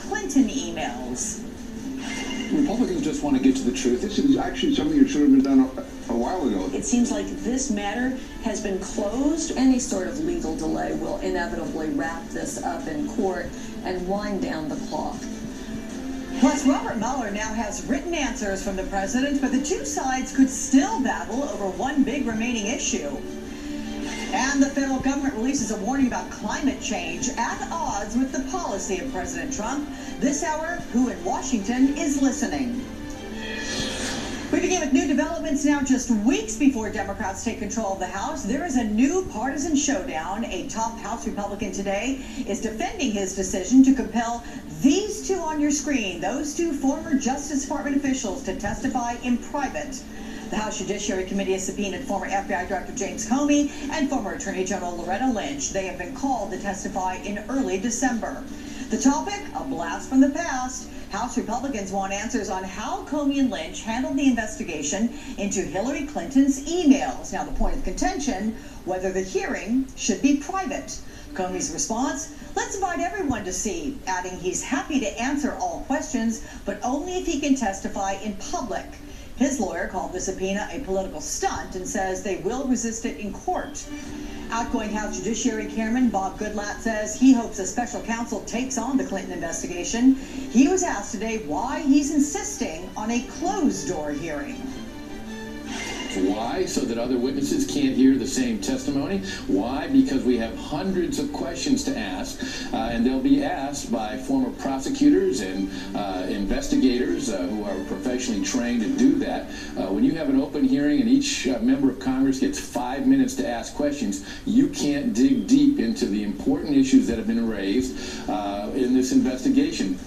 Clinton emails. Republicans just want to get to the truth. This is actually something that should have been done a while ago. It seems like this matter has been closed. Any sort of legal delay will inevitably wrap this up in court and wind down the clock. Plus, Robert Mueller now has written answers from the president, but the two sides could still battle over one big remaining issue. And the federal government releases a warning about climate change at odds with the policy of President Trump. This hour, who in Washington is listening? We begin with new developments now just weeks before Democrats take control of the House. There is a new partisan showdown. A top House Republican today is defending his decision to compel these two on your screen, those two former Justice Department officials, to testify in private. The House Judiciary Committee has subpoenaed former FBI Director James Comey and former Attorney General Loretta Lynch. They have been called to testify in early December. The topic, a blast from the past. House Republicans want answers on how Comey and Lynch handled the investigation into Hillary Clinton's emails. Now, the point of contention, whether the hearing should be private. Comey's response, let's invite everyone to see, adding he's happy to answer all questions, but only if he can testify in public. His lawyer called the subpoena a political stunt and says they will resist it in court. Outgoing House Judiciary Chairman Bob Goodlatte says he hopes a special counsel takes on the Clinton investigation. He was asked today why he's insisting on a closed-door hearing. Why? So that other witnesses can't hear the same testimony. Why? Because we have hundreds of questions to ask, and they'll be asked by former prosecutors and investigators who are professionally trained to do that. When you have an open hearing and each member of Congress gets 5 minutes to ask questions, you can't dig deep into the important issues that have been raised in this investigation.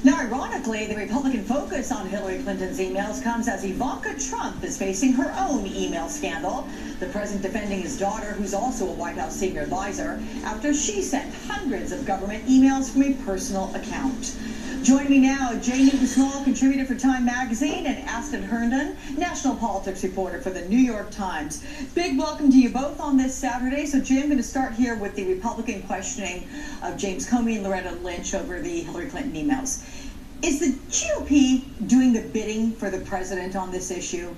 Now, ironically, the Republican focus on Hillary Clinton's emails comes as Ivanka Trump is facing her own email scandal. The president defending his daughter, who's also a White House senior advisor, after she sent hundreds of government emails from a personal account. Joining me now, Newton-Small, contributor for Time Magazine, and Herndon, national politics reporter for the New York Times. Big welcome to you both on this Saturday. So, Jim, I'm going to start here with the Republican questioning of James Comey and Loretta Lynch over the Hillary Clinton emails. Is the GOP doing the bidding for the president on this issue?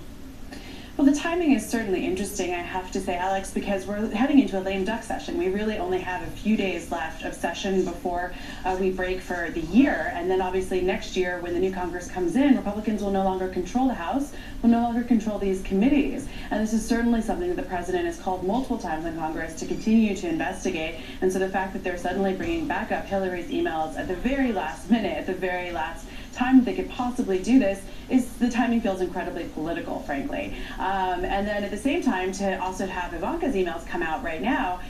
Well, the timing is certainly interesting, I have to say, Alex, because we're heading into a lame duck session. We really only have a few days left of session before we break for the year. And then obviously next year, when the new Congress comes in, Republicans will no longer control the House, will no longer control these committees. And this is certainly something that the president has called multiple times in Congress to continue to investigate. And so the fact that they're suddenly bringing back up Hillary's emails at the very last minute, at the very last time that they could possibly do this, is the timing feels incredibly political, frankly. And then at the same time, to also have Ivanka's emails come out right now,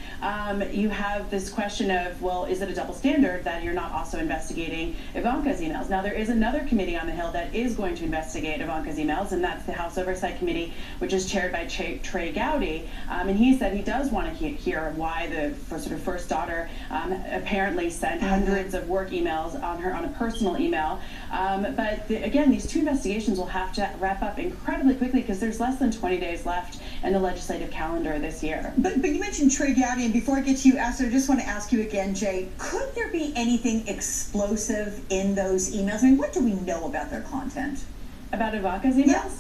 you have this question of, well, is it a double standard that you're not also investigating Ivanka's emails? Now, there is another committee on the Hill that is going to investigate Ivanka's emails, and that's the House Oversight Committee, which is chaired by Trey Gowdy. And he said he does want to hear why the sort of first daughter apparently sent hundreds of work emails on a personal email. But again, these two investigations will have to wrap up incredibly quickly because there's less than 20 days left in the legislative calendar this year. But you mentioned Trey Gowdy, and before I get to you, Esther, I just want to ask you again, Jay, could there be anything explosive in those emails? I mean, what do we know about their content? About Ivanka's emails? Yeah.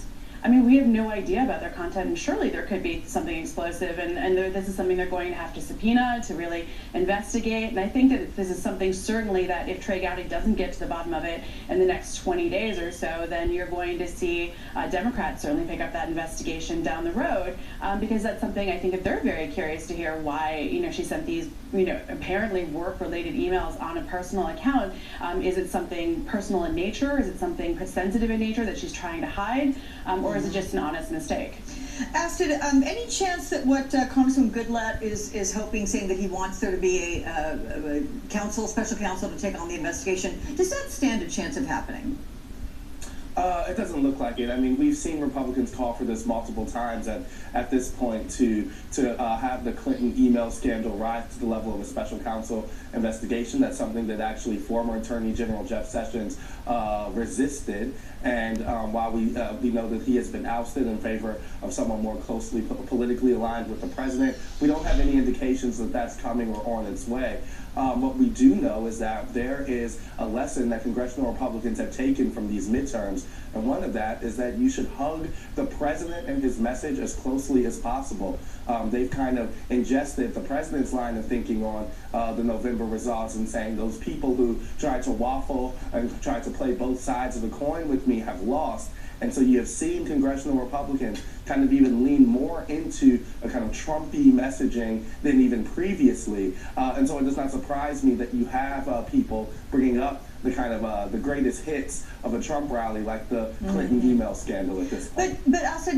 I mean, we have no idea about their content, and surely there could be something explosive, and this is something they're going to have to subpoena to really investigate. And I think that this is something certainly that if Trey Gowdy doesn't get to the bottom of it in the next 20 days or so, then you're going to see Democrats certainly pick up that investigation down the road, because that's something I think that they're very curious to hear why, she sent these, apparently work-related emails on a personal account. Is it something personal in nature? Is it something sensitive in nature that she's trying to hide? Or is it just an honest mistake? Astrid, any chance that what Congressman Goodlatte is hoping, saying that he wants there to be a special counsel to take on the investigation, does that stand a chance of happening? It doesn't look like it. I mean, we've seen Republicans call for this multiple times at this point to have the Clinton email scandal rise to the level of a special counsel investigation. That's something that actually former Attorney General Jeff Sessions resisted. And while we know that he has been ousted in favor of someone more closely politically aligned with the president, we don't have any indications that that's coming or on its way. what we do know is that there is a lesson that congressional Republicans have taken from these midterms, and one of that is that you should hug the president and his message as closely as possible. They've kind of ingested the president's line of thinking on the November results and saying those people who tried to waffle and tried to play both sides of the coin with me have lost. And so you have seen congressional Republicans kind of even lean more into a kind of Trumpy messaging than even previously. And so it does not surprise me that you have people bringing up the kind of the greatest hits of a Trump rally, like the Clinton email scandal at this point. But also,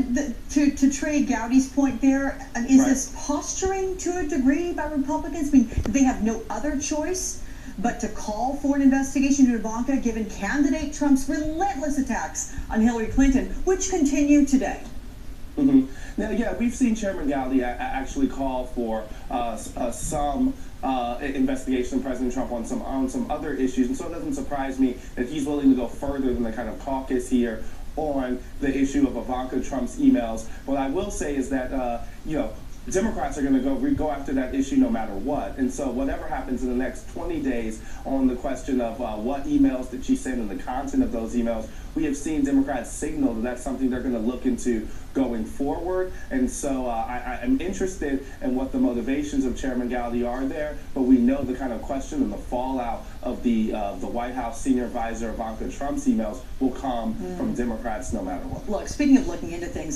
to Trey Gowdy's point there, is this posturing to a degree by Republicans? I mean, they have no other choice but to call for an investigation into Ivanka, given candidate Trump's relentless attacks on Hillary Clinton, which continue today. Now, yeah, we've seen Chairman Gowdy actually call for some investigation of President Trump on some other issues, and so it doesn't surprise me that he's willing to go further than the kind of caucus here on the issue of Ivanka Trump's emails. What I will say is that, Democrats are going to go after that issue no matter what. And so whatever happens in the next 20 days on the question of what emails did she send and the content of those emails, we have seen Democrats signal that that's something they're going to look into going forward. And so I am interested in what the motivations of Chairman Gowdy are there, but we know the kind of question and the fallout of the White House senior advisor Ivanka Trump's emails will come from Democrats no matter what. Look, speaking of looking into things,